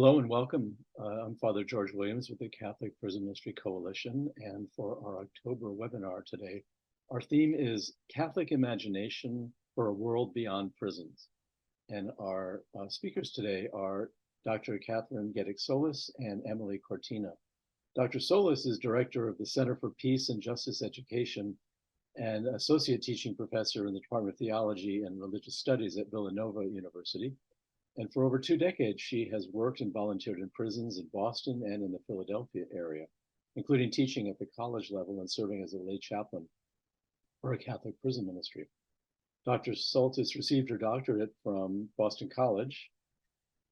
Hello and welcome. I'm Father George Williams with the Catholic Prison Ministry Coalition, and for our October webinar today, our theme is Catholic Imagination for a World Beyond Prisons. And our speakers today are Dr. Kathryn Getek Soltis and Emily Cortina. Dr. Soltis is Director of the Center for Peace and Justice Education and Associate Teaching Professor in the Department of Theology and Religious Studies at Villanova University. And for over 2 decades, she has worked and volunteered in prisons in Boston and in the Philadelphia area, including teaching at the college level and serving as a lay chaplain for a Catholic prison ministry. Dr. Soltis received her doctorate from Boston College,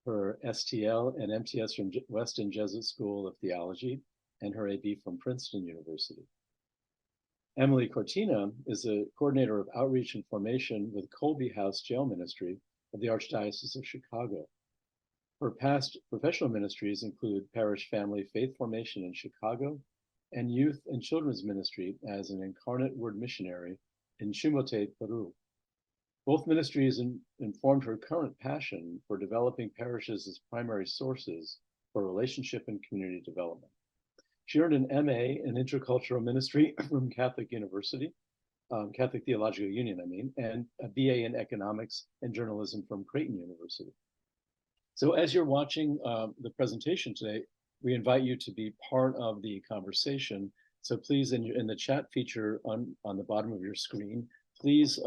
her STL and MTS from Weston Jesuit School of Theology, and her AB from Princeton University. Emily Cortina is a coordinator of outreach and formation with Kolbe House Jail Ministry of the Archdiocese of Chicago. Her past professional ministries include parish family faith formation in Chicago and youth and children's ministry as an incarnate word missionary in Chimote, Peru. Both ministries informed her current passion for developing parishes as primary sources for relationship and community development. She earned an MA in intercultural ministry from Catholic University, Catholic Theological Union, and a BA in economics and journalism from Creighton University. So as you're watching the presentation today, we invite you to be part of the conversation. So please, in the chat feature on the bottom of your screen, please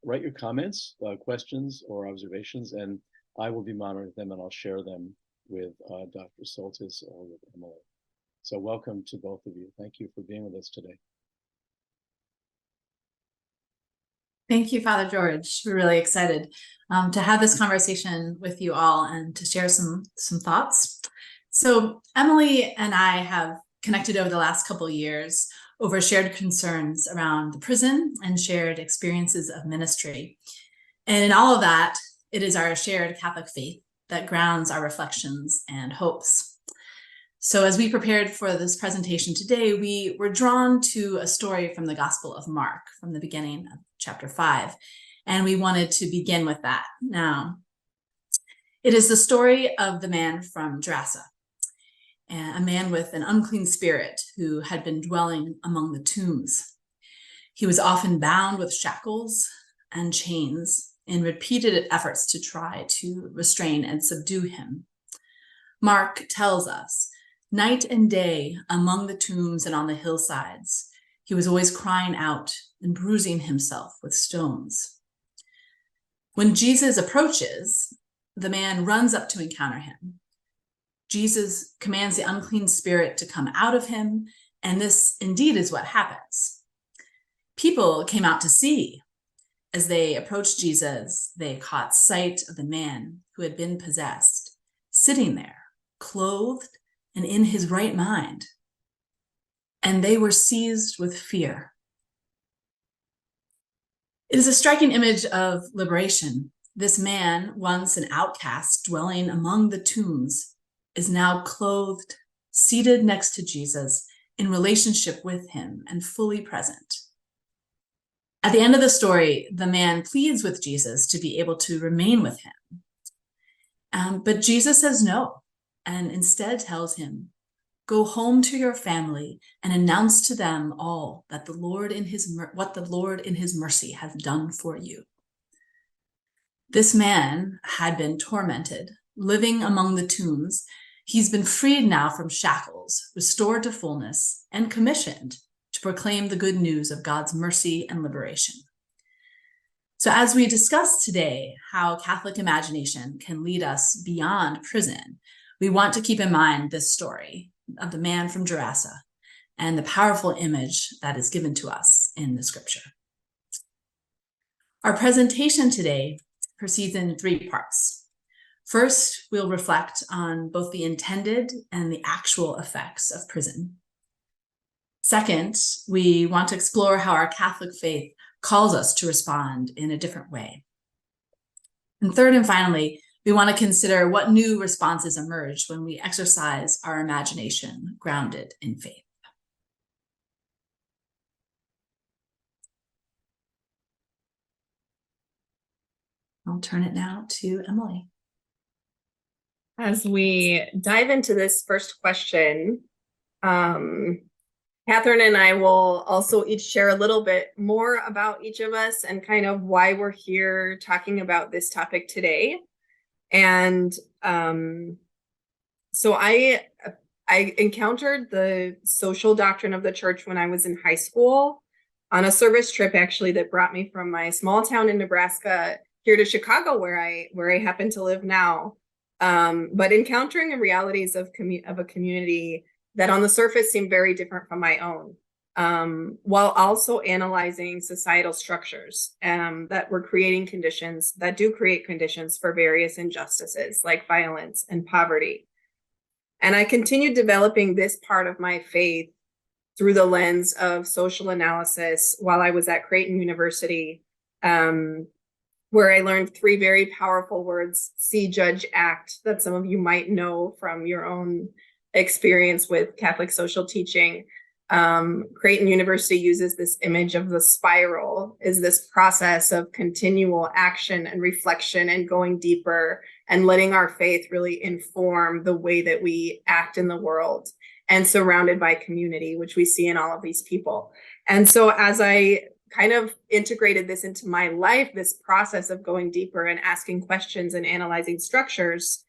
write your comments, questions, or observations, and I will be monitoring them and I'll share them with Dr. Soltis or with Emily. So welcome to both of you. Thank you for being with us today. Thank you, Father George. We're really excited to have this conversation with you all and to share some thoughts. So Emily and I have connected over the last couple of years over shared concerns around the prison and shared experiences of ministry. And in all of that, it is our shared Catholic faith that grounds our reflections and hopes. So as we prepared for this presentation today, we were drawn to a story from the Gospel of Mark, from the beginning of chapter 5, and we wanted to begin with that now. It is the story of the man from Gerasa, a man with an unclean spirit who had been dwelling among the tombs. He was often bound with shackles and chains in repeated efforts to try to restrain and subdue him. Mark tells us, night and day among the tombs and on the hillsides, he was always crying out and bruising himself with stones. When Jesus approaches, the man runs up to encounter him. Jesus commands the unclean spirit to come out of him, and this indeed is what happens. People came out to see. As they approached Jesus, they caught sight of the man who had been possessed, sitting there, clothed and in his right mind, and they were seized with fear. It is a striking image of liberation. This man, once an outcast dwelling among the tombs, is now clothed, seated next to Jesus, in relationship with him and fully present. At the end of the story, the man pleads with Jesus to be able to remain with him. But Jesus says no, and instead tells him, go home to your family and announce to them all that what the Lord in his mercy has done for you. This man had been tormented, living among the tombs. He's been freed now from shackles, restored to fullness, and commissioned to proclaim the good news of God's mercy and liberation. So as we discuss today how Catholic imagination can lead us beyond prison, we want to keep in mind this story of the man from Gerasa and the powerful image that is given to us in the scripture. Our presentation today proceeds in 3 parts. First, we'll reflect on both the intended and the actual effects of prison. Second, we want to explore how our Catholic faith calls us to respond in a different way. And third and finally, we want to consider what new responses emerge when we exercise our imagination grounded in faith. I'll turn it now to Emily. As we dive into this first question, Kathryn and I will also each share a little bit more about each of us and kind of why we're here talking about this topic today. And so I encountered the social doctrine of the church when I was in high school on a service trip, actually, that brought me from my small town in Nebraska here to Chicago, where I happen to live now. But encountering the realities of a community that on the surface seemed very different from my own, while also analyzing societal structures that were creating conditions that do create conditions for various injustices like violence and poverty. And I continued developing this part of my faith through the lens of social analysis while I was at Creighton University, where I learned 3 very powerful words: see, judge, act, that some of you might know from your own experience with Catholic social teaching. Creighton University uses this image of the spiral, is this process of continual action and reflection and going deeper and letting our faith really inform the way that we act in the world, and surrounded by community, which we see in all of these people. And so as I kind of integrated this into my life, this process of going deeper and asking questions and analyzing structures,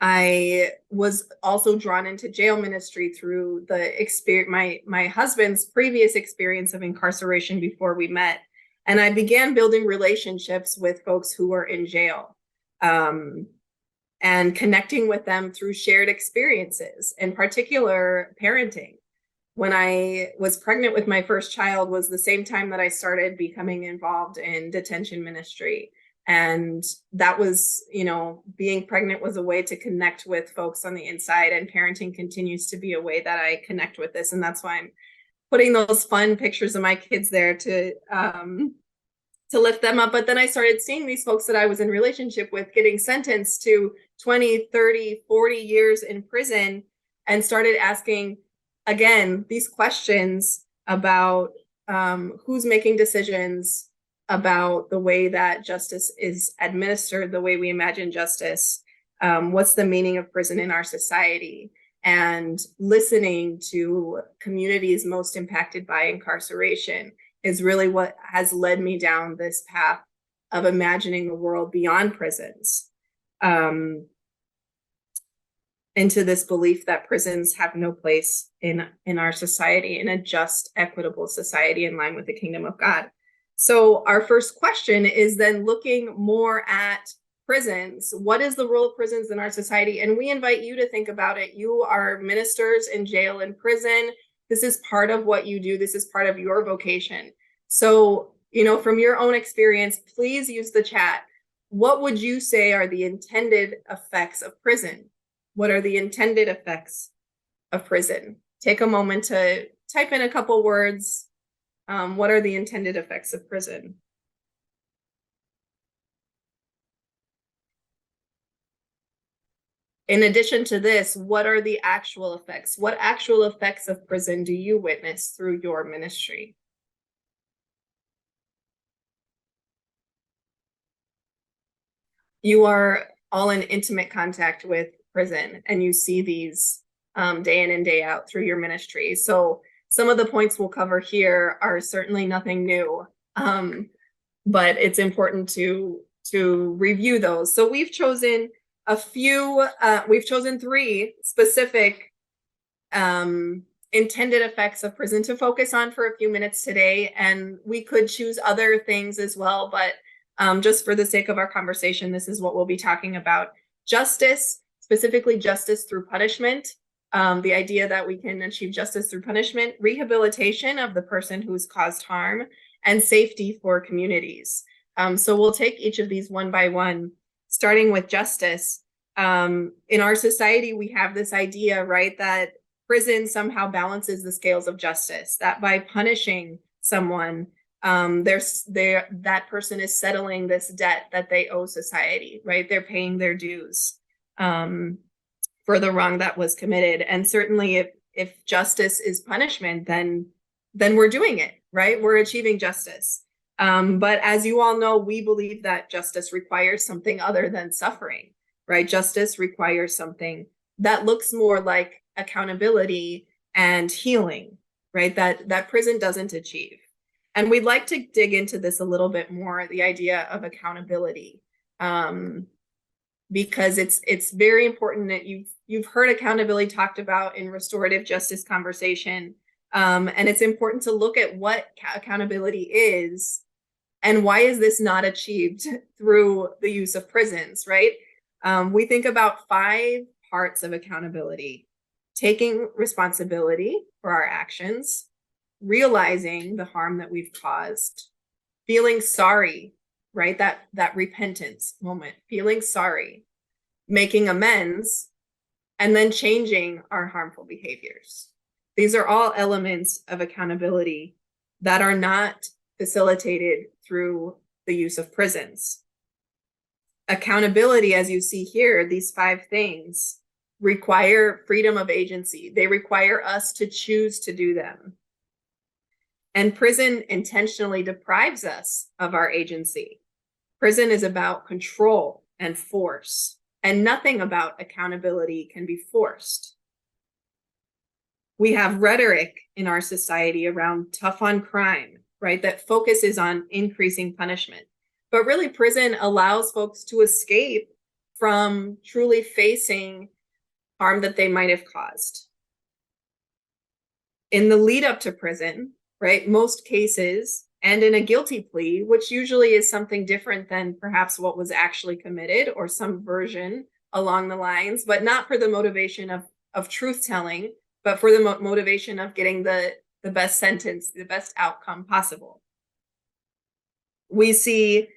I was also drawn into jail ministry through the experience, my husband's previous experience of incarceration before we met. And I began building relationships with folks who were in jail, and connecting with them through shared experiences, in particular parenting. When I was pregnant with my first child was the same time that I started becoming involved in detention ministry. And that was, being pregnant was a way to connect with folks on the inside, and parenting continues to be a way that I connect with this. And that's why I'm putting those fun pictures of my kids there to lift them up. But then I started seeing these folks that I was in relationship with getting sentenced to 20, 30, 40 years in prison, and started asking, again, these questions about who's making decisions, about the way that justice is administered, the way we imagine justice, what's the meaning of prison in our society, and listening to communities most impacted by incarceration is really what has led me down this path of imagining a world beyond prisons, into this belief that prisons have no place in our society, in a just, equitable society in line with the kingdom of God. So our first question is then looking more at prisons. What is the role of prisons in our society? And we invite you to think about it. You are ministers in jail and prison. This is part of what you do. This is part of your vocation. So, from your own experience, please use the chat. What would you say are the intended effects of prison? What are the intended effects of prison? Take a moment to type in a couple words. What are the intended effects of prison? In addition to this, what are the actual effects? What actual effects of prison do you witness through your ministry? You are all in intimate contact with prison, and you see these day in and day out through your ministry. So some of the points we'll cover here are certainly nothing new, but it's important to review those. So we've chosen we've chosen 3 specific intended effects of prison to focus on for a few minutes today. And we could choose other things as well, but just for the sake of our conversation, this is what we'll be talking about. Justice, specifically justice through punishment. The idea that we can achieve justice through punishment, rehabilitation of the person who's caused harm, and safety for communities. So we'll take each of these one by one, starting with justice. In our society, we have this idea, right, that prison somehow balances the scales of justice, that by punishing someone, that person is settling this debt that they owe society, right? They're paying their dues for the wrong that was committed. And certainly if justice is punishment, then we're doing it, right? We're achieving justice. But as you all know, we believe that justice requires something other than suffering. right? Justice requires something that looks more like accountability and healing, right? That prison doesn't achieve. And we'd like to dig into this a little bit more, the idea of accountability, because it's very important that you've heard accountability talked about in restorative justice conversation, and it's important to look at what accountability is and why is this not achieved through the use of prisons, right? We think about 5 parts of accountability: taking responsibility for our actions, realizing the harm that we've caused, feeling sorry, right? That repentance moment, feeling sorry, making amends, and then changing our harmful behaviors. These are all elements of accountability that are not facilitated through the use of prisons. Accountability, as you see here, these 5 things require freedom of agency. They require us to choose to do them. And prison intentionally deprives us of our agency. Prison is about control and force, and nothing about accountability can be forced. We have rhetoric in our society around tough on crime, right, that focuses on increasing punishment. But really, prison allows folks to escape from truly facing harm that they might have caused. In the lead up to prison, right, most cases, and in a guilty plea, which usually is something different than perhaps what was actually committed or some version along the lines, but not for the motivation of truth telling, but for the motivation of getting the best sentence, the best outcome possible. We see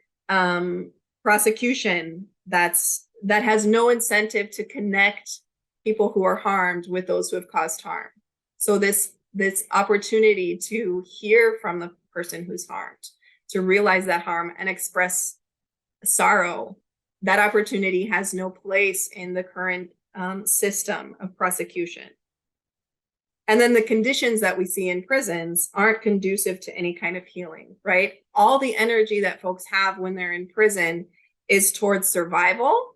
prosecution that has no incentive to connect people who are harmed with those who have caused harm. So this opportunity to hear from the person who's harmed, to realize that harm and express sorrow, that opportunity has no place in the current system of prosecution. And then the conditions that we see in prisons aren't conducive to any kind of healing, right? All the energy that folks have when they're in prison is towards survival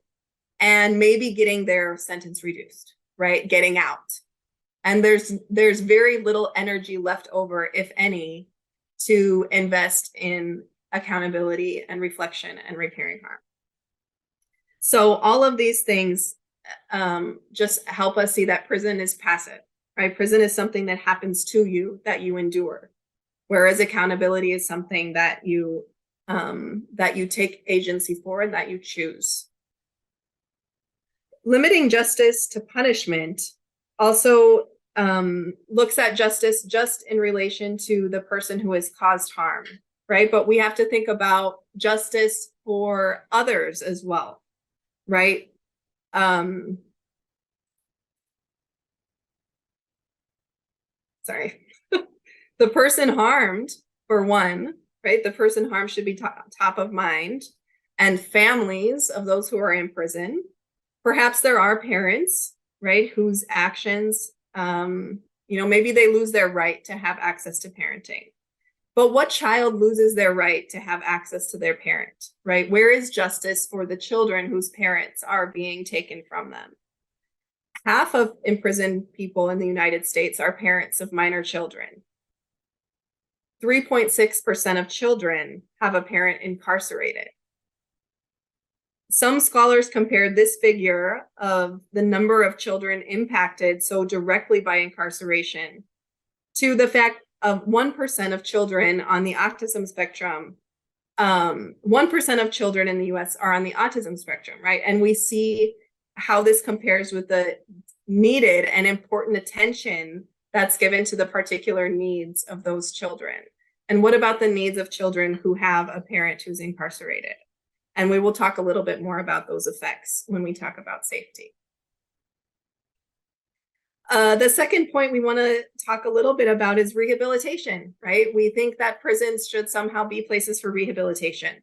and maybe getting their sentence reduced, right? Getting out. And there's very little energy left over, if any, to invest in accountability and reflection and repairing harm. So all of these things just help us see that prison is passive, right? Prison is something that happens to you, that you endure, whereas accountability is something that you take agency for and that you choose. Limiting justice to punishment also looks at justice just in relation to the person who has caused harm, right? But we have to think about justice for others as well, right? Sorry. The person harmed, for one, right? The person harmed should be top of mind, and families of those who are in prison. Perhaps there are parents, right, whose actions, maybe they lose their right to have access to parenting. But what child loses their right to have access to their parent, right? Where is justice for the children whose parents are being taken from them? Half of imprisoned people in the United States are parents of minor children. 3.6% of children have a parent incarcerated. Some scholars compared this figure of the number of children impacted so directly by incarceration to the fact of 1% of children on the autism spectrum. 1% of children in the US are on the autism spectrum, right? And we see how this compares with the needed and important attention that's given to the particular needs of those children. And what about the needs of children who have a parent who's incarcerated? And we will talk a little bit more about those effects when we talk about safety. The second point we want to talk a little bit about is rehabilitation, right? We think that prisons should somehow be places for rehabilitation.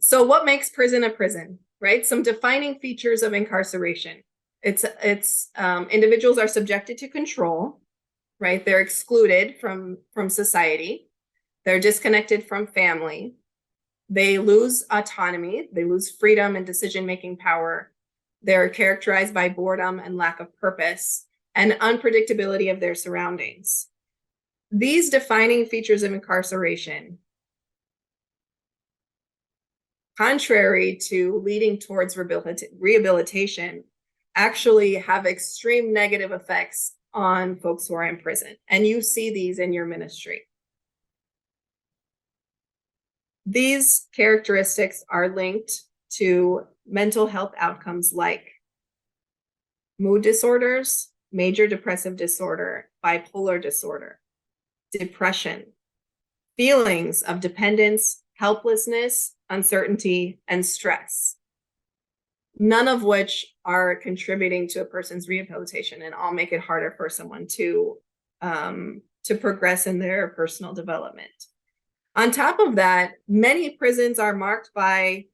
So what makes prison a prison, right? Some defining features of incarceration. It's individuals are subjected to control, right? They're excluded from society. They're disconnected from family. They lose autonomy, they lose freedom and decision-making power. They're characterized by boredom and lack of purpose and unpredictability of their surroundings. These defining features of incarceration, contrary to leading towards rehabilitation, actually have extreme negative effects on folks who are in prison. And you see these in your ministry. These characteristics are linked to mental health outcomes like mood disorders, major depressive disorder, bipolar disorder, depression, feelings of dependence, helplessness, uncertainty, and stress, none of which are contributing to a person's rehabilitation and all make it harder for someone to progress in their personal development. On top of that, many prisons are marked by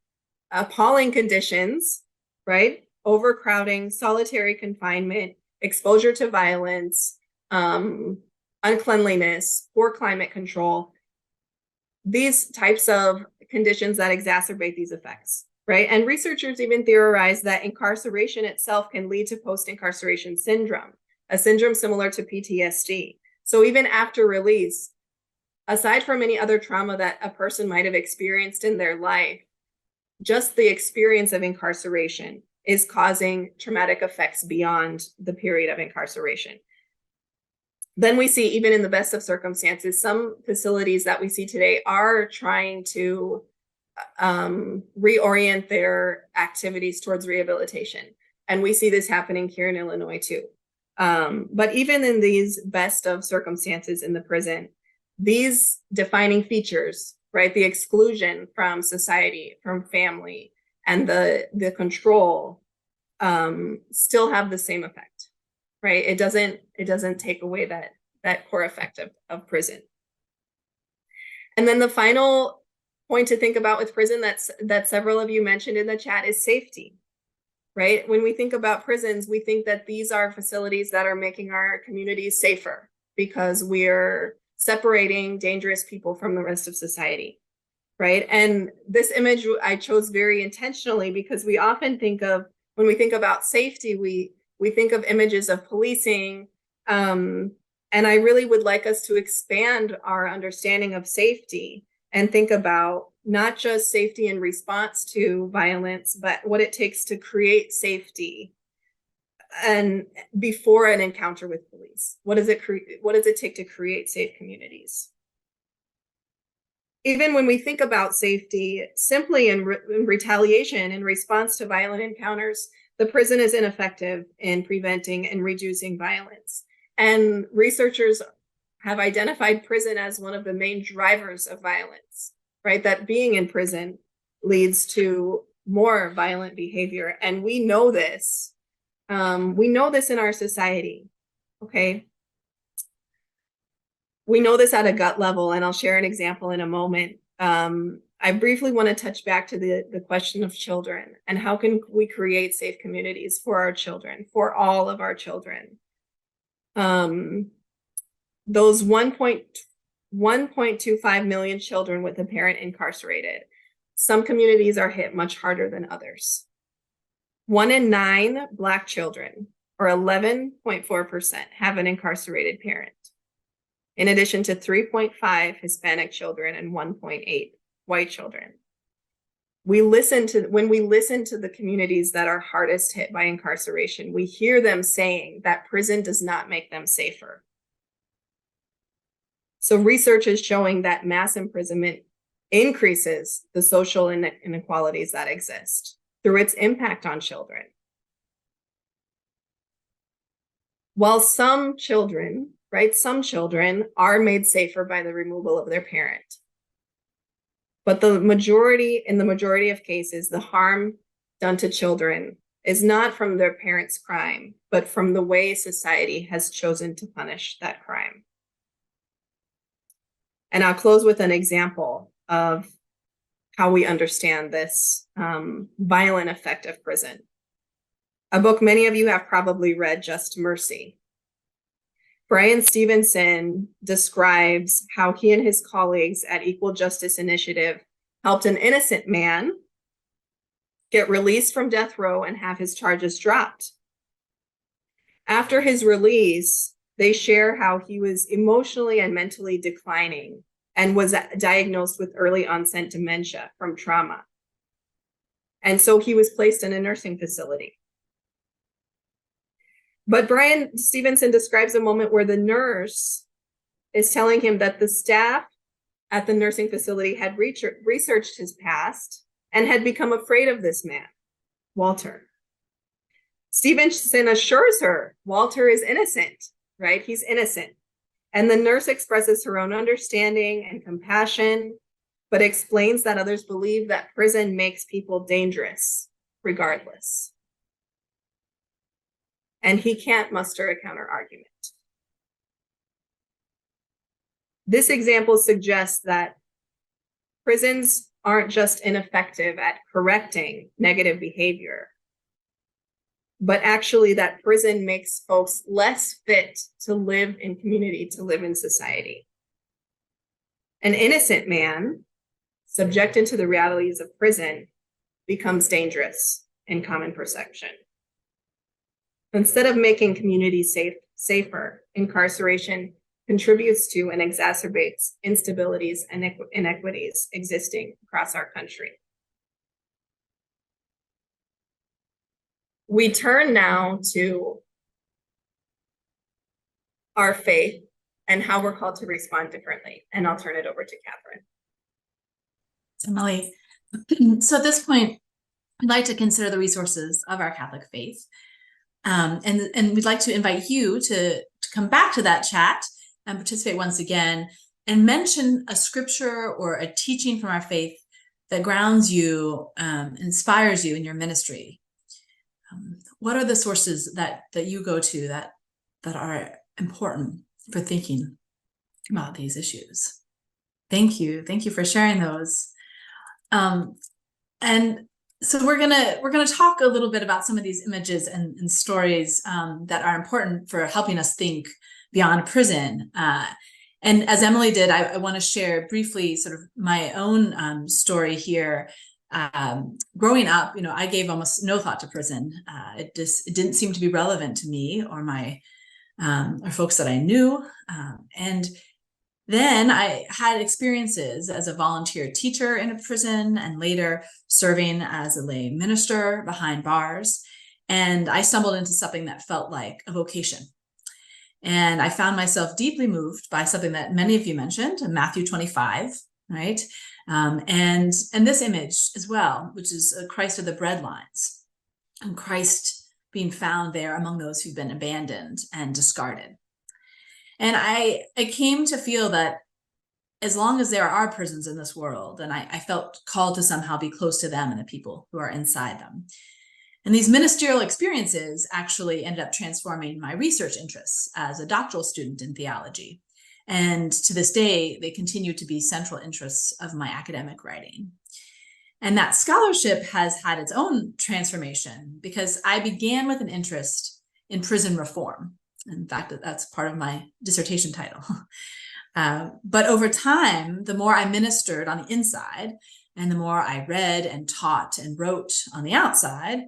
appalling conditions, right? Overcrowding, solitary confinement, exposure to violence, uncleanliness, poor climate control. These types of conditions that exacerbate these effects, right? And researchers even theorize that incarceration itself can lead to post-incarceration syndrome, a syndrome similar to PTSD. So even after release, aside from any other trauma that a person might have experienced in their life, just the experience of incarceration is causing traumatic effects beyond the period of incarceration. Then we see, even in the best of circumstances, some facilities that we see today are trying to reorient their activities towards rehabilitation. And we see this happening here in Illinois too. But even in these best of circumstances in the prison, these defining features, right, the exclusion from society, from family, and the control still have the same effect, right? It doesn't take away that core effect of prison. And then the final point to think about with prison that several of you mentioned in the chat is safety, right? When we think about prisons, we think that these are facilities that are making our communities safer because we're separating dangerous people from the rest of society, right? And this image I chose very intentionally because we often think of, when we think about safety, we think of images of policing, and I really would like us to expand our understanding of safety and think about not just safety in response to violence, but what it takes to create safety and before an encounter with police. What does it take to create safe communities? Even when we think about safety simply in retaliation, in response to violent encounters, the prison is ineffective in preventing and reducing violence. And researchers have identified prison as one of the main drivers of violence, right? That being in prison leads to more violent behavior. And we know this. We know this in our society, okay? We know this at a gut level, and I'll share an example in a moment. I briefly want to touch back to the question of children and how can we create safe communities for our children, for all of our children. Those 1.25 million children with a parent incarcerated, some communities are hit much harder than others. 1 in 9 Black children, or 11.4%, have an incarcerated parent, in addition to 3.5 Hispanic children and 1.8 white children. When we listen to the communities that are hardest hit by incarceration, we hear them saying that prison does not make them safer. So research is showing that mass imprisonment increases the social inequalities that exist through its impact on children. While some children, right, some children are made safer by the removal of their parent. But in the majority of cases, the harm done to children is not from their parents' crime, but from the way society has chosen to punish that crime. And I'll close with an example of how we understand this violent effect of prison. A book many of you have probably read, Just Mercy. Brian Stevenson describes how he and his colleagues at Equal Justice Initiative helped an innocent man get released from death row and have his charges dropped. After his release, they share how he was emotionally and mentally declining and was diagnosed with early onset dementia from trauma. And so he was placed in a nursing facility. But Brian Stevenson describes a moment where the nurse is telling him that the staff at the nursing facility had researched his past and had become afraid of this man, Walter. Stevenson assures her Walter is innocent, right? He's innocent. And the nurse expresses her own understanding and compassion, but explains that others believe that prison makes people dangerous regardless. And he can't muster a counter argument. This example suggests that prisons aren't just ineffective at correcting negative behavior, but actually that prison makes folks less fit to live in community, to live in society. An innocent man subjected to the realities of prison becomes dangerous in common perception. Instead of making communities safer, incarceration contributes to and exacerbates instabilities and inequities existing across our country. We turn now to our faith and how we're called to respond differently. And I'll turn it over to Kathryn. Emily, so at this point, I'd like to consider the resources of our Catholic faith. And we'd like to invite you to come back to that chat and participate once again and mention a scripture or a teaching from our faith that grounds you, inspires you in your ministry. What are the sources that you go to that are important for thinking about these issues? Thank you for sharing those. And so we're gonna talk a little bit about some of these images and stories that are important for helping us think beyond prison. And as Emily did, I want to share briefly sort of my own story here. Growing up, I gave almost no thought to prison. It didn't seem to be relevant to me or my or folks that I knew. And then I had experiences as a volunteer teacher in a prison and later serving as a lay minister behind bars. And I stumbled into something that felt like a vocation. And I found myself deeply moved by something that many of you mentioned, Matthew 25, right? And this image as well, which is Christ of the bread lines, and Christ being found there among those who've been abandoned and discarded. And I came to feel that as long as there are prisons in this world, and I felt called to somehow be close to them and the people who are inside them. And these ministerial experiences actually ended up transforming my research interests as a doctoral student in theology. And to this day, they continue to be central interests of my academic writing. And that scholarship has had its own transformation because I began with an interest in prison reform. In fact, that's part of my dissertation title. But over time, the more I ministered on the inside and the more I read and taught and wrote on the outside,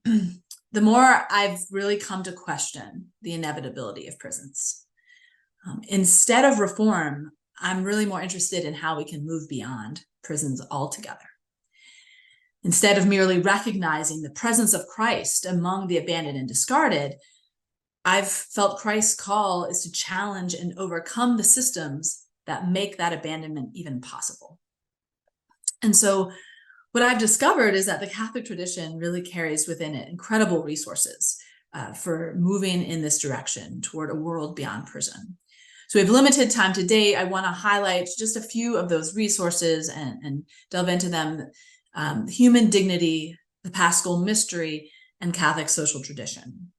the more I've really come to question the inevitability of prisons. Instead of reform, I'm really more interested in how we can move beyond prisons altogether. Instead of merely recognizing the presence of Christ among the abandoned and discarded, I've felt Christ's call is to challenge and overcome the systems that make that abandonment even possible. And so what I've discovered is that the Catholic tradition really carries within it incredible resources for moving in this direction toward a world beyond prison. So we have limited time today. I want to highlight just a few of those resources and delve into them. Human dignity, the Paschal mystery, and Catholic social tradition.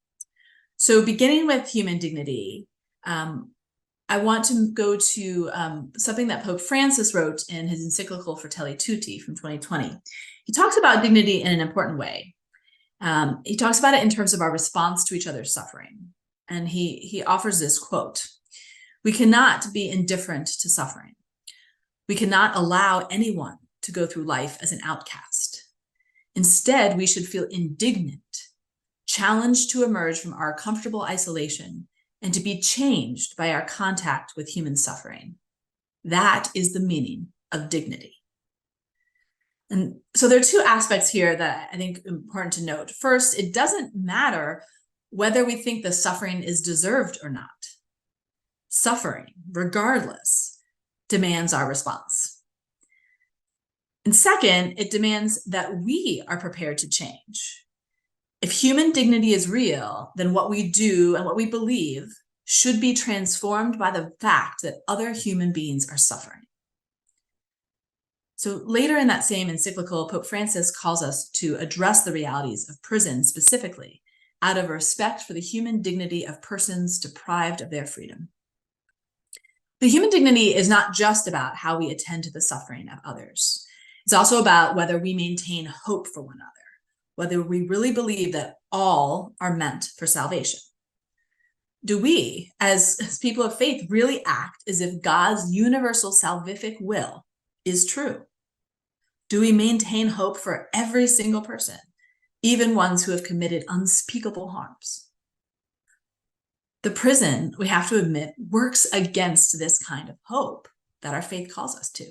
So beginning with human dignity, I want to go to something that Pope Francis wrote in his encyclical Fratelli Tutti from 2020. He talks about dignity in an important way. He talks about it in terms of our response to each other's suffering. And he offers this quote: "We cannot be indifferent to suffering. We cannot allow anyone to go through life as an outcast. Instead, we should feel indignant, challenged to emerge from our comfortable isolation and to be changed by our contact with human suffering. That is the meaning of dignity. And so there are two aspects here that I think are important to note. First, it doesn't matter whether we think the suffering is deserved or not. Suffering, regardless, demands our response. And second, it demands that we are prepared to change. If human dignity is real, then what we do and what we believe should be transformed by the fact that other human beings are suffering. So later in that same encyclical, Pope Francis calls us to address the realities of prison specifically, out of respect for the human dignity of persons deprived of their freedom. The human dignity is not just about how we attend to the suffering of others. It's also about whether we maintain hope for one another, whether we really believe that all are meant for salvation. Do we, as people of faith, really act as if God's universal salvific will is true? Do we maintain hope for every single person, even ones who have committed unspeakable harms? The prison, we have to admit, works against this kind of hope that our faith calls us to.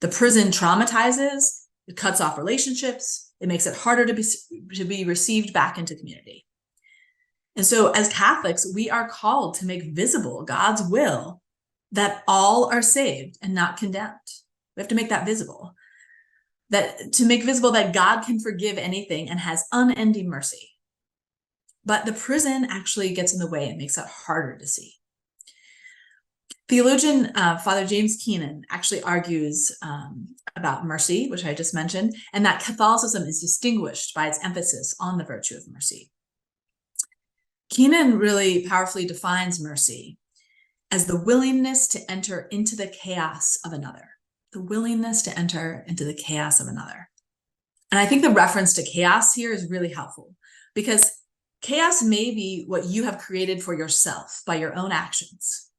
The prison traumatizes, it cuts off relationships, it makes it harder to be received back into community. And so as Catholics, we are called to make visible God's will that all are saved and not condemned. We have to make that visible. To make visible that God can forgive anything and has unending mercy. But the prison actually gets in the way and makes it harder to see. Theologian Father James Keenan actually argues about mercy, which I just mentioned, and that Catholicism is distinguished by its emphasis on the virtue of mercy. Keenan really powerfully defines mercy as the willingness to enter into the chaos of another. The willingness to enter into the chaos of another. And I think the reference to chaos here is really helpful because chaos may be what you have created for yourself by your own actions,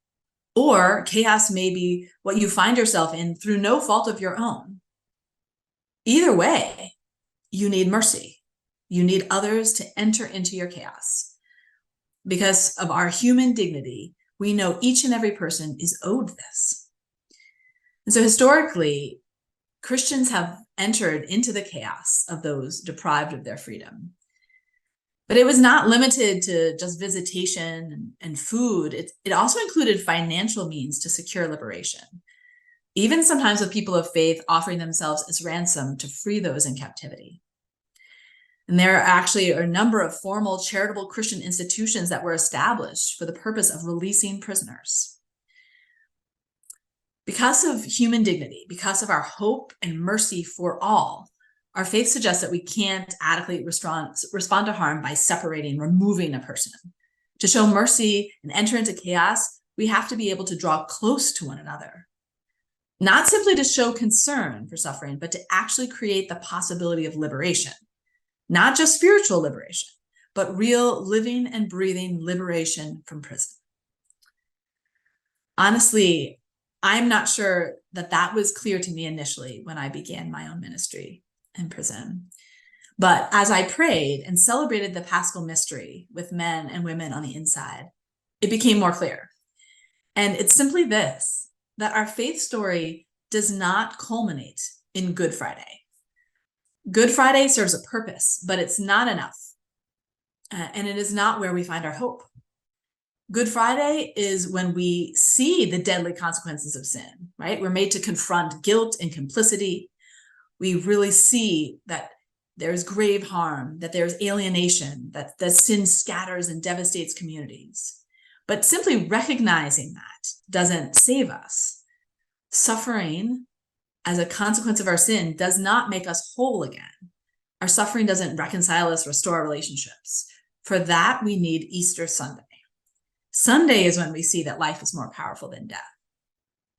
or chaos may be what you find yourself in through no fault of your own. Either way, you need mercy. You need others to enter into your chaos. Because of our human dignity, we know each and every person is owed this. And so historically, Christians have entered into the chaos of those deprived of their freedom. But it was not limited to just visitation and food. It also included financial means to secure liberation, even sometimes with people of faith offering themselves as ransom to free those in captivity. And there actually are a number of formal charitable Christian institutions that were established for the purpose of releasing prisoners. Because of human dignity, because of our hope and mercy for all, our faith suggests that we can't adequately respond to harm by separating, removing a person. To show mercy and enter into chaos, we have to be able to draw close to one another. Not simply to show concern for suffering, but to actually create the possibility of liberation. Not just spiritual liberation, but real living and breathing liberation from prison. Honestly, I'm not sure that was clear to me initially when I began my own ministry in prison. But as I prayed and celebrated the Paschal Mystery with men and women on the inside, it became more clear. And it's simply this, that our faith story does not culminate in Good Friday. Good Friday serves a purpose, but it's not enough. And it is not where we find our hope. Good Friday is when we see the deadly consequences of sin, right? We're made to confront guilt and complicity. We really see that there's grave harm, that there's alienation, that sin scatters and devastates communities. But simply recognizing that doesn't save us. Suffering as a consequence of our sin does not make us whole again. Our suffering doesn't reconcile us, restore our relationships. For that, we need Easter Sunday. Sunday is when we see that life is more powerful than death,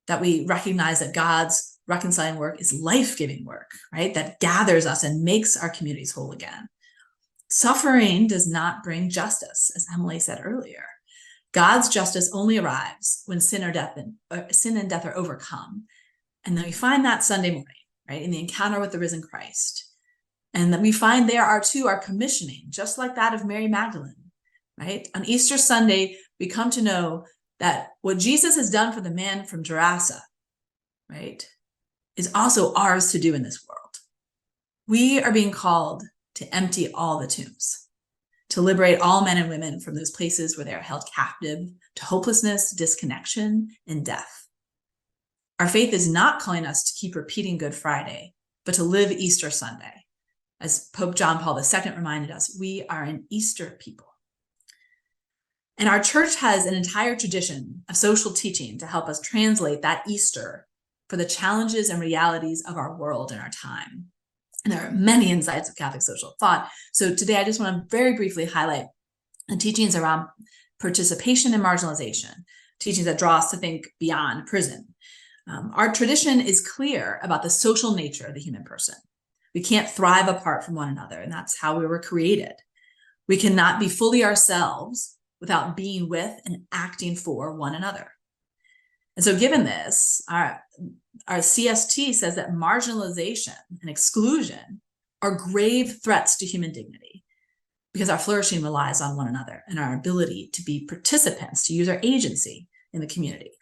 that we recognize that God's reconciling work is life-giving work, right? That gathers us and makes our communities whole again. Suffering does not bring justice, as Emily said earlier. God's justice only arrives when sin and death are overcome. And then we find that Sunday morning right? In the encounter with the risen Christ. And that we find there are too our commissioning, just like that of Mary Magdalene, right? On Easter Sunday, we come to know that what Jesus has done for the man from Gerasa, right, is also ours to do in this world. We are being called to empty all the tombs, to liberate all men and women from those places where they are held captive to hopelessness, disconnection, and death. Our faith is not calling us to keep repeating Good Friday, but to live Easter Sunday. As Pope John Paul II reminded us, we are an Easter people. And our church has an entire tradition of social teaching to help us translate that Easter for the challenges and realities of our world and our time. And there are many insights of Catholic social thought. So today I just want to very briefly highlight the teachings around participation and marginalization, teachings that draw us to think beyond prison. Our tradition is clear about the social nature of the human person. We can't thrive apart from one another, and that's how we were created. We cannot be fully ourselves without being with and acting for one another. And so given this, our CST says that marginalization and exclusion are grave threats to human dignity because our flourishing relies on one another and our ability to be participants, to use our agency in the community.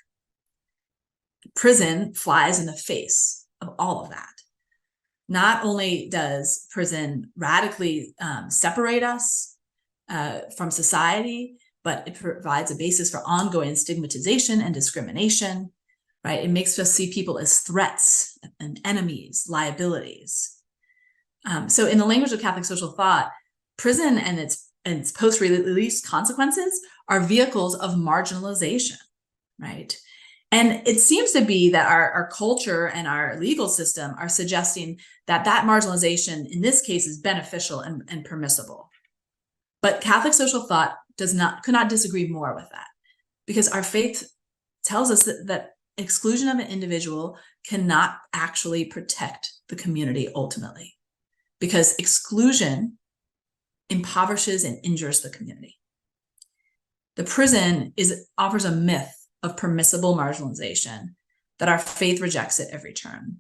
Prison flies in the face of all of that. Not only does prison radically separate us from society, but it provides a basis for ongoing stigmatization and discrimination, right? It makes us see people as threats and enemies, liabilities. So in the language of Catholic social thought, prison and its post-release consequences are vehicles of marginalization, right? And it seems to be that our culture and our legal system are suggesting that marginalization in this case is beneficial and permissible. But Catholic social thought could not disagree more with that, because our faith tells us that exclusion of an individual cannot actually protect the community ultimately, because exclusion impoverishes and injures the community. The prison offers a myth of permissible marginalization that our faith rejects at every turn.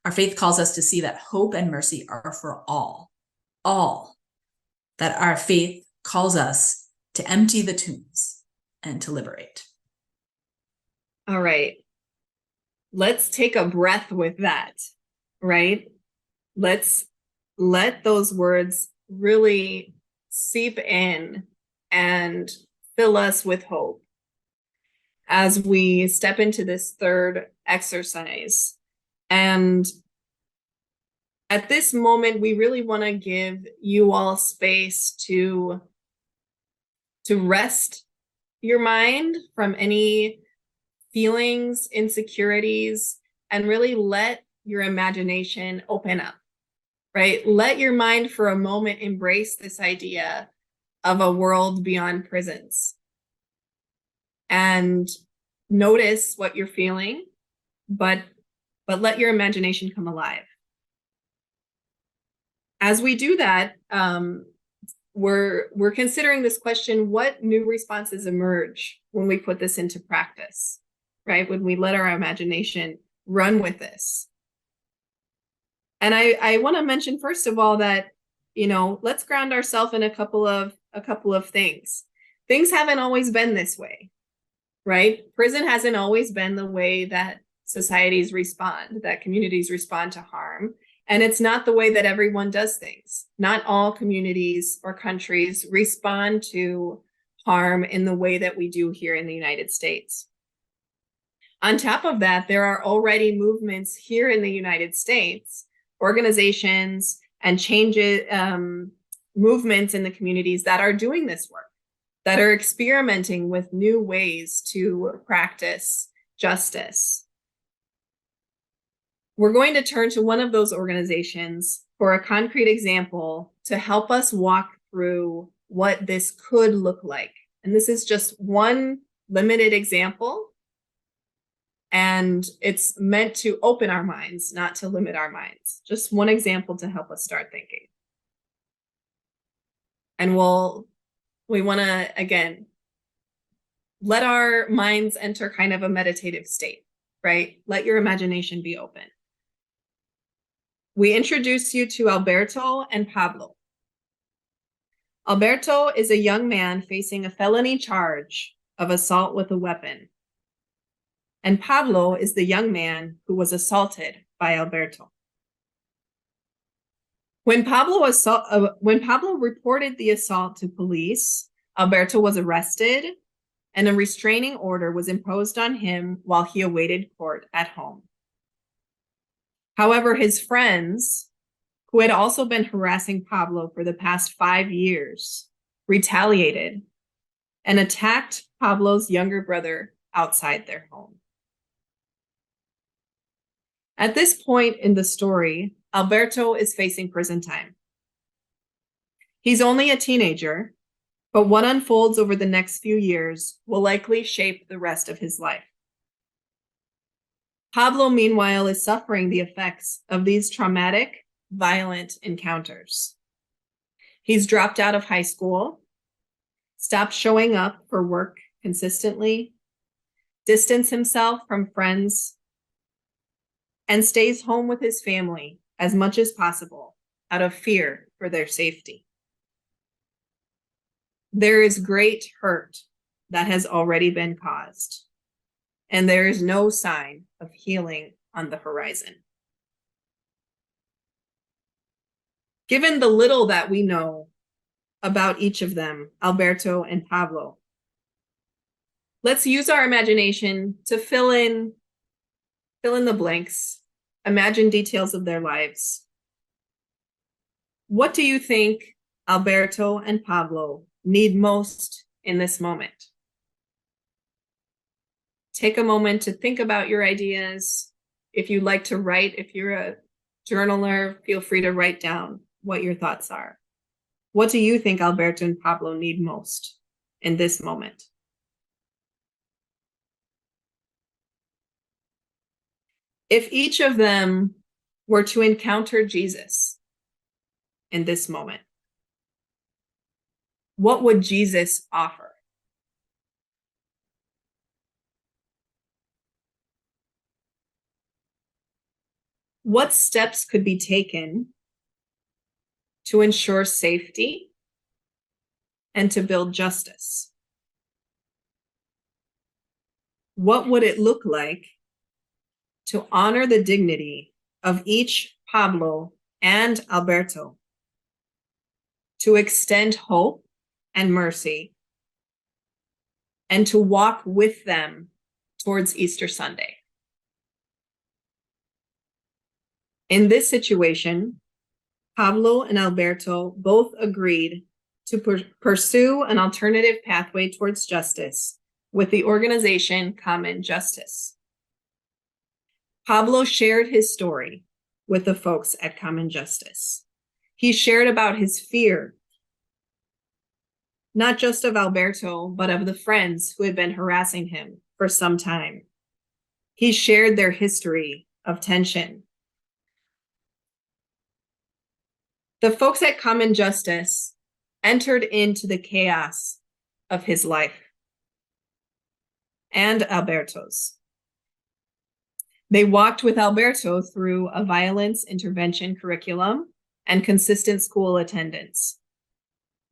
Our faith calls us to see that hope and mercy are for all, that our faith calls us to empty the tombs and to liberate. All right. Let's take a breath with that, right? Let's let those words really seep in and fill us with hope as we step into this third exercise. And at this moment, we really want to give you all space to rest your mind from any feelings, insecurities, and really let your imagination open up, right? Let your mind for a moment embrace this idea of a world beyond prisons. And notice what you're feeling, but let your imagination come alive. As we do that, we're considering this question: what new responses emerge when we put this into practice, right? When we let our imagination run with this. And I want to mention, first of all, that, let's ground ourselves in a couple of things. Things haven't always been this way, right? Prison hasn't always been the way that societies respond, that communities respond to harm. And it's not the way that everyone does things. Not all communities or countries respond to harm in the way that we do here in the United States. On top of that, there are already movements here in the United States, organizations and movements in the communities that are doing this work, that are experimenting with new ways to practice justice. We're going to turn to one of those organizations for a concrete example to help us walk through what this could look like. And this is just one limited example, and it's meant to open our minds, not to limit our minds. Just one example to help us start thinking. And we want to, again, let our minds enter kind of a meditative state, right? Let your imagination be open. we introduce you to Alberto and Pablo. Alberto is a young man facing a felony charge of assault with a weapon. And Pablo is the young man who was assaulted by Alberto. When Pablo reported the assault to police, Alberto was arrested and a restraining order was imposed on him while he awaited court at home. However, his friends, who had also been harassing Pablo for the past 5 years, retaliated and attacked Pablo's younger brother outside their home. At this point in the story, Alberto is facing prison time. He's only a teenager, but what unfolds over the next few years will likely shape the rest of his life. Pablo, meanwhile, is suffering the effects of these traumatic, violent encounters. He's dropped out of high school, stopped showing up for work consistently, distanced himself from friends, and stays home with his family as much as possible out of fear for their safety. There is great hurt that has already been caused, and there is no sign of healing on the horizon. Given the little that we know about each of them, Alberto and Pablo, let's use our imagination to fill in the blanks, imagine details of their lives. What do you think Alberto and Pablo need most in this moment? Take a moment to think about your ideas. If you'd like to write, if you're a journaler, feel free to write down what your thoughts are. What do you think Alberto and Pablo need most in this moment? If each of them were to encounter Jesus in this moment, what would Jesus offer? What steps could be taken to ensure safety and to build justice? What would it look like to honor the dignity of each Pablo and Alberto, to extend hope and mercy, and to walk with them towards Easter Sunday? In this situation, Pablo and Alberto both agreed to pursue an alternative pathway towards justice with the organization Common Justice. Pablo shared his story with the folks at Common Justice. He shared about his fear, not just of Alberto, but of the friends who had been harassing him for some time. He shared their history of tension. The folks at Common Justice entered into the chaos of his life and Alberto's. They walked with Alberto through a violence intervention curriculum and consistent school attendance.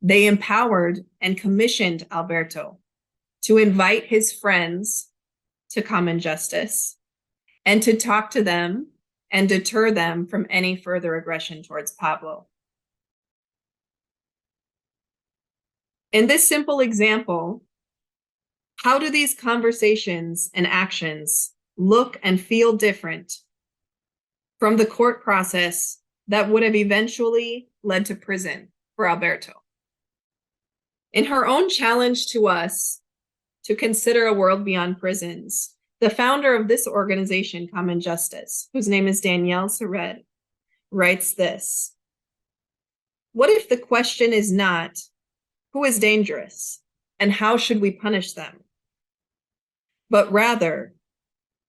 They empowered and commissioned Alberto to invite his friends to Common Justice and to talk to them and deter them from any further aggression towards Pablo. In this simple example, how do these conversations and actions look and feel different from the court process that would have eventually led to prison for Alberto? In her own challenge to us to consider a world beyond prisons, the founder of this organization, Common Justice, whose name is Danielle Surred, writes this: what if the question is not, who is dangerous and how should we punish them? But rather,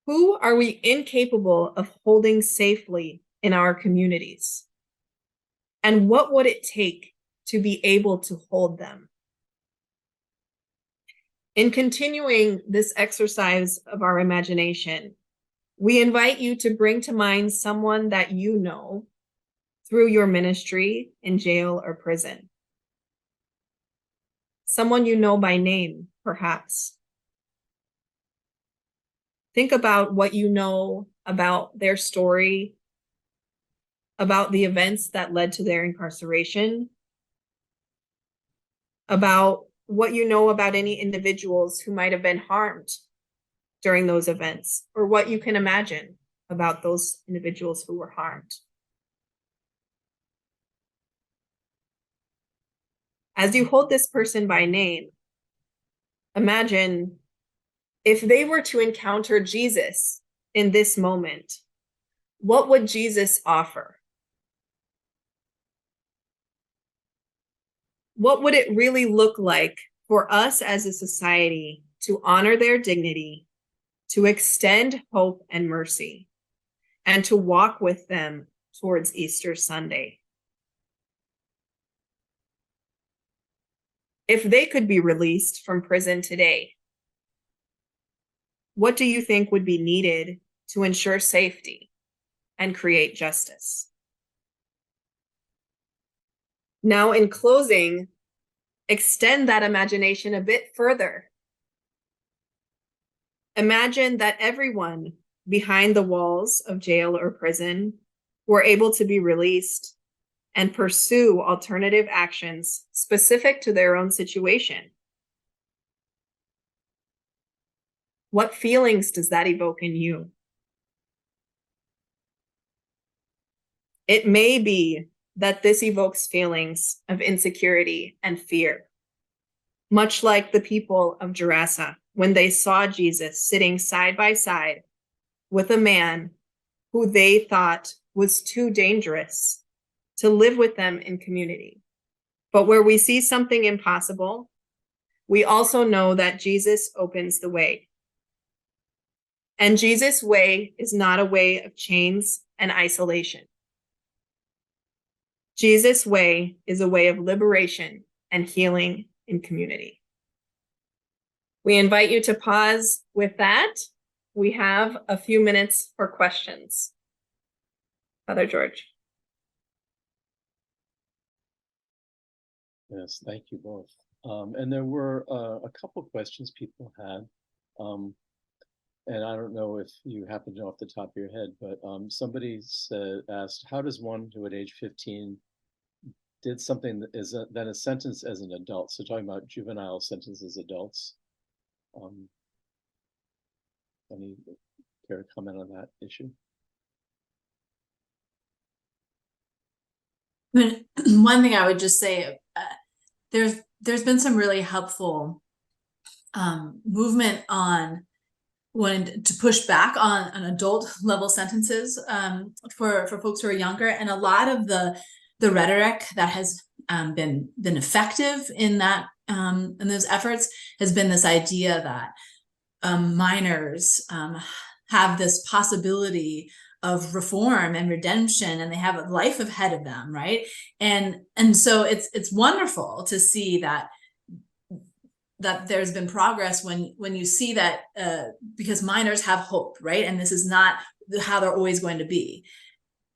who are we incapable of holding safely in our communities? And what would it take to be able to hold them? In continuing this exercise of our imagination, we invite you to bring to mind someone that you know through your ministry in jail or prison. Someone you know by name, perhaps. Think about what you know about their story, about the events that led to their incarceration, about what you know about any individuals who might have been harmed during those events, or what you can imagine about those individuals who were harmed. As you hold this person by name, imagine if they were to encounter Jesus in this moment, what would Jesus offer? What would it really look like for us as a society to honor their dignity, to extend hope and mercy, and to walk with them towards Easter Sunday? If they could be released from prison today, what do you think would be needed to ensure safety and create justice? Now, in closing, extend that imagination a bit further. Imagine that everyone behind the walls of jail or prison were able to be released and pursue alternative actions specific to their own situation. What feelings does that evoke in you? It may be that this evokes feelings of insecurity and fear, much like the people of Gerasa when they saw Jesus sitting side by side with a man who they thought was too dangerous to live with them in community. But where we see something impossible, we also know that Jesus opens the way. And Jesus' way is not a way of chains and isolation. Jesus' way is a way of liberation and healing in community. We invite you to pause with that. We have a few minutes for questions. Father George. Yes, thank you both. And there were a couple questions people had. And I don't know if you happen to know off the top of your head, but somebody asked, how does one who at age 15 did something that is then a sentence as an adult? So talking about juvenile sentences as adults. Any care to comment on that issue? One thing I would just say, there's been some really helpful movement on wanting to push back on adult level sentences for folks who are younger, and a lot of the rhetoric that has been effective in that in those efforts has been this idea that minors have this possibility of reform and redemption, and they have a life ahead of them, right? And so it's wonderful to see that there's been progress when you see that because minors have hope, right? And this is not how they're always going to be.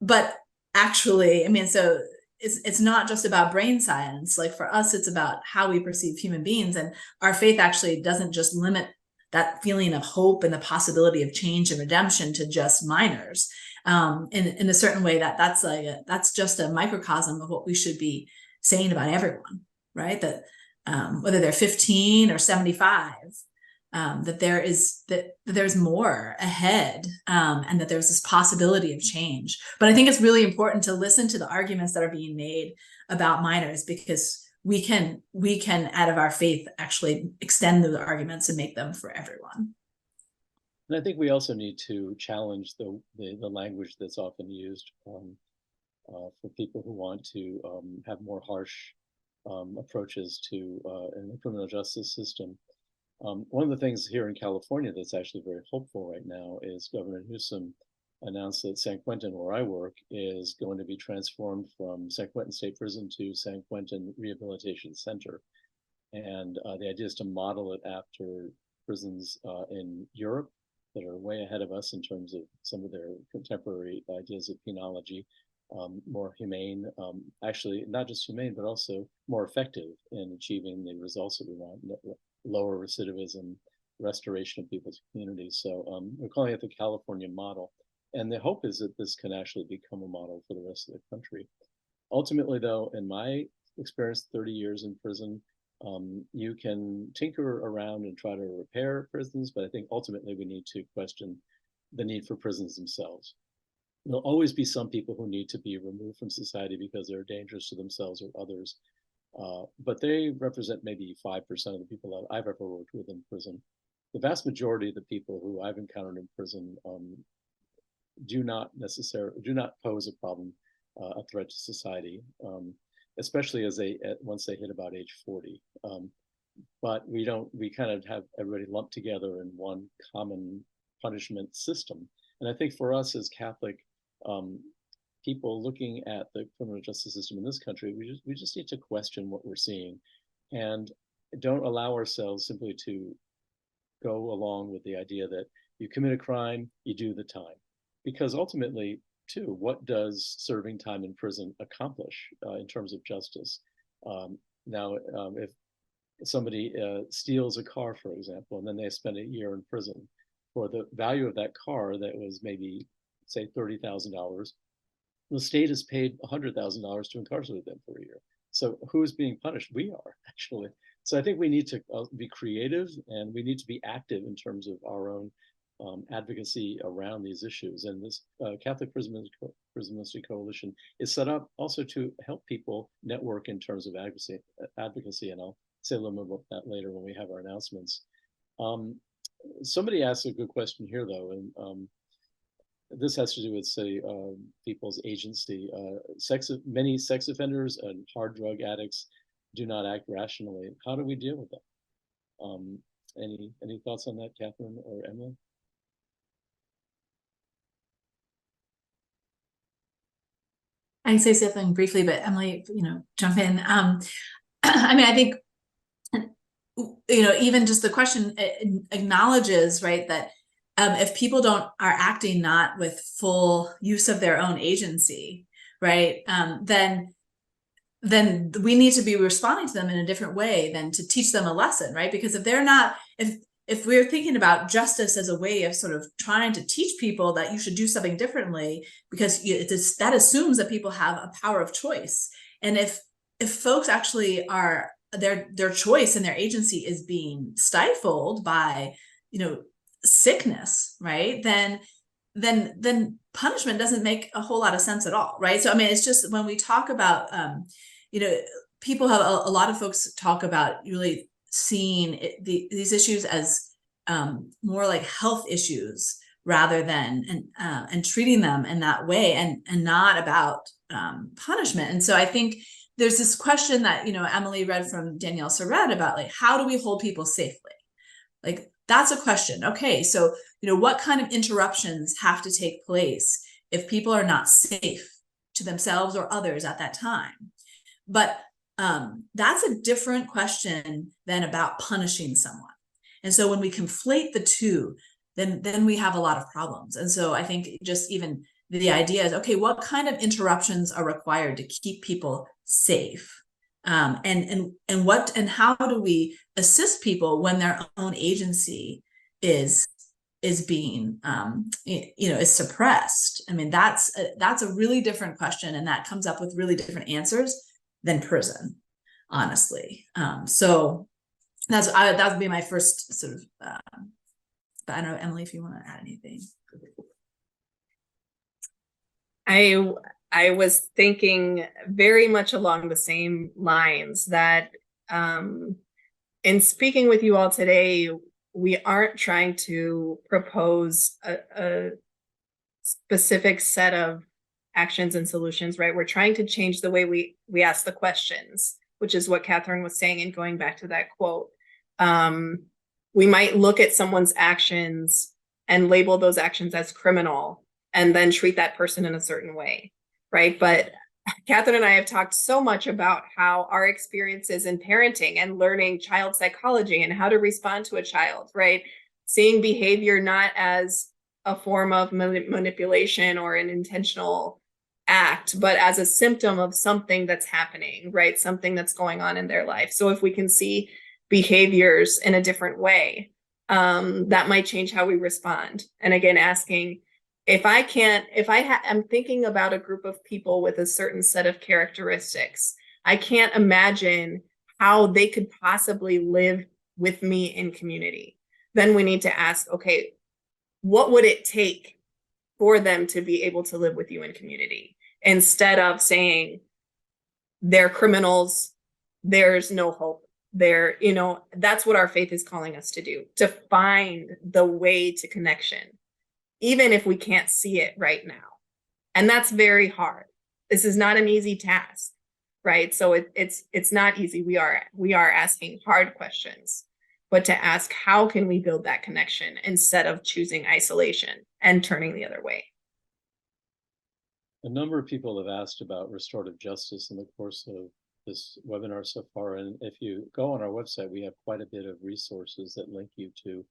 But actually, I mean, so it's not just about brain science. Like for us, it's about how we perceive human beings, and our faith actually doesn't just limit that feeling of hope and the possibility of change and redemption to just minors. In a certain way, that's just a microcosm of what we should be saying about everyone, right? That whether they're 15 or 75, that there's more ahead, and that there's this possibility of change. But I think it's really important to listen to the arguments that are being made about minors, because we can out of our faith actually extend the arguments and make them for everyone. And I think we also need to challenge the language that's often used for people who want to have more harsh approaches to in the criminal justice system. One of the things here in California that's actually very hopeful right now is Governor Newsom announced that San Quentin, where I work, is going to be transformed from San Quentin State Prison to San Quentin Rehabilitation Center. And the idea is to model it after prisons in Europe that are way ahead of us in terms of some of their contemporary ideas of penology. more humane, actually not just humane, but also more effective in achieving the results that we want, lower recidivism, restoration of people's communities. So we're calling it the California model. And the hope is that this can actually become a model for the rest of the country. Ultimately, though, in my experience, 30 years in prison, you can tinker around and try to repair prisons, but I think ultimately we need to question the need for prisons themselves. There'll always be some people who need to be removed from society because they're dangerous to themselves or others, but they represent maybe 5% of the people that I've ever worked with in prison. The vast majority of the people who I've encountered in prison do not pose a problem, a threat to society, especially as once they hit about age 40. But we kind of have everybody lumped together in one common punishment system. And I think for us as Catholic people looking at the criminal justice system in this country, we just need to question what we're seeing, and don't allow ourselves simply to go along with the idea that you commit a crime, you do the time. Because ultimately, too, what does serving time in prison accomplish in terms of justice? Now, if somebody steals a car, for example, and then they spend a year in prison, for the value of that car that was maybe, say, $30,000, the state has paid $100,000 to incarcerate them for a year. So who's being punished? We are, actually. So I think we need to be creative, and we need to be active in terms of our own advocacy around these issues. And this Catholic Prison Ministry Coalition is set up also to help people network in terms of advocacy, and I'll say a little bit about that later when we have our announcements. Somebody asked a good question here, though, and this has to do with, say, people's agency. Many sex offenders and hard drug addicts do not act rationally. How do we deal with them? Any thoughts on that, Kathryn or Emily? I can say something briefly, but Emily, jump in. I mean, I think, even just the question acknowledges, right, that if people are acting not with full use of their own agency, right, then we need to be responding to them in a different way than to teach them a lesson, right? Because if they're not, if we're thinking about justice as a way of sort of trying to teach people that you should do something differently, because that assumes that people have a power of choice. And if folks actually are, their choice and their agency is being stifled by, sickness, right? Then punishment doesn't make a whole lot of sense at all, right? So, I mean, it's just when we talk about, people have a lot of folks talk about really seeing these issues as more like health issues rather than and treating them in that way, and not about punishment. And so I think there's this question that Emily read from Danielle Surratt about, like, how do we hold people safely? Like, that's a question. Okay, so what kind of interruptions have to take place if people are not safe to themselves or others at that time? But that's a different question than about punishing someone. And so when we conflate the two, then we have a lot of problems. And so I think just even the idea is, okay, what kind of interruptions are required to keep people safe? And how do we assist people when their own agency is being is suppressed? I mean, that's a really different question, and that comes up with really different answers than prison, honestly. So that would be my first sort of, but I don't know, Emily, if you want to add anything. I was thinking very much along the same lines that in speaking with you all today, we aren't trying to propose a specific set of actions and solutions, right? We're trying to change the way we ask the questions, which is what Kathryn was saying, and going back to that quote. We might look at someone's actions and label those actions as criminal and then treat that person in a certain way, right? But Kathryn and I have talked so much about how our experiences in parenting and learning child psychology and how to respond to a child, right? Seeing behavior not as a form of manipulation or an intentional act, but as a symptom of something that's happening, right? Something that's going on in their life. So if we can see behaviors in a different way, that might change how we respond. And again, asking, I'm thinking about a group of people with a certain set of characteristics. I can't imagine how they could possibly live with me in community. Then we need to ask, okay, what would it take for them to be able to live with you in community? Instead of saying they're criminals, there's no hope. That's what our faith is calling us to do, to find the way to connection, even if we can't see it right now. And that's very hard. This is not an easy task, right? So it's not easy. We are asking hard questions, but to ask, how can we build that connection instead of choosing isolation and turning the other way? A number of people have asked about restorative justice in the course of this webinar so far. And if you go on our website, we have quite a bit of resources that link you to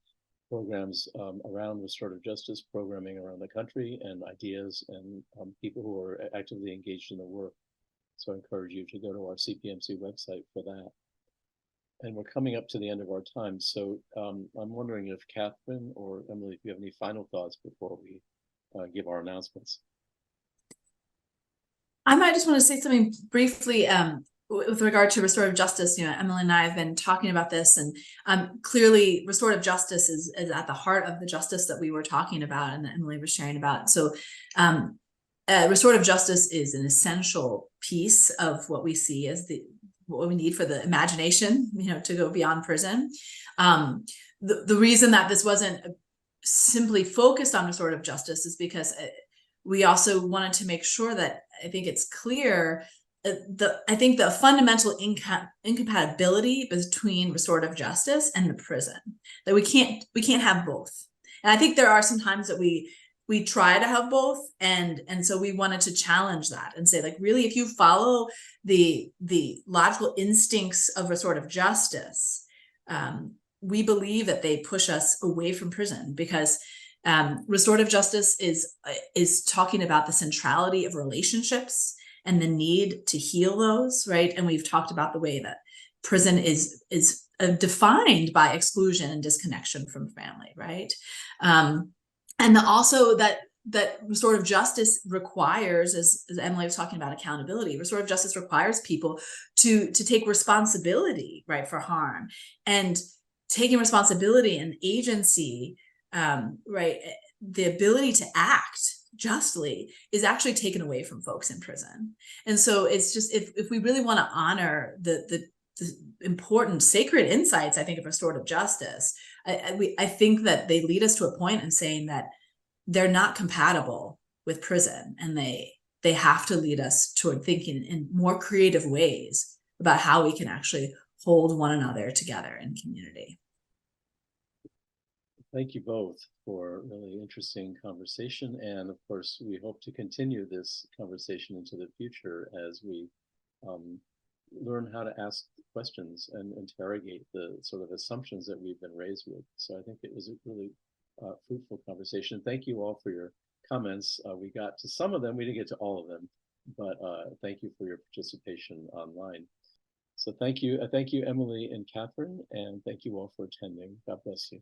programs around restorative justice, programming around the country, and ideas and people who are actively engaged in the work. So I encourage you to go to our CPMC website for that. And we're coming up to the end of our time. So I'm wondering if Kathryn or Emily, if you have any final thoughts before we give our announcements. I might just want to say something briefly with regard to restorative justice. Emily and I have been talking about this, and clearly restorative justice is at the heart of the justice that we were talking about and that Emily was sharing about. So restorative justice is an essential piece of what we see as what we need for the imagination, to go beyond prison. The reason that this wasn't simply focused on restorative justice is because we also wanted to make sure that I think it's clear I think the fundamental incompatibility between restorative justice and the prison, that we can't have both. And I think there are some times that we try to have both, and so we wanted to challenge that and say, like, really, if you follow the logical instincts of restorative justice, we believe that they push us away from prison, because restorative justice is talking about the centrality of relationships and the need to heal those, right? And we've talked about the way that prison is defined by exclusion and disconnection from family, right? And also that restorative justice requires, as Emily was talking about, accountability. Restorative justice requires people to take responsibility, right, for harm, and taking responsibility and agency, right, the ability to act justly is actually taken away from folks in prison. And so it's just, if we really want to honor the important sacred insights, I think, of restorative justice, I think that they lead us to a point in saying that they're not compatible with prison, and they have to lead us toward thinking in more creative ways about how we can actually hold one another together in community. Thank you both for a really interesting conversation. And of course, we hope to continue this conversation into the future as we learn how to ask questions and interrogate the sort of assumptions that we've been raised with. So I think it was a really fruitful conversation. Thank you all for your comments. We got to some of them, we didn't get to all of them, but thank you for your participation online. So thank you, Emily and Kathryn, and thank you all for attending. God bless you.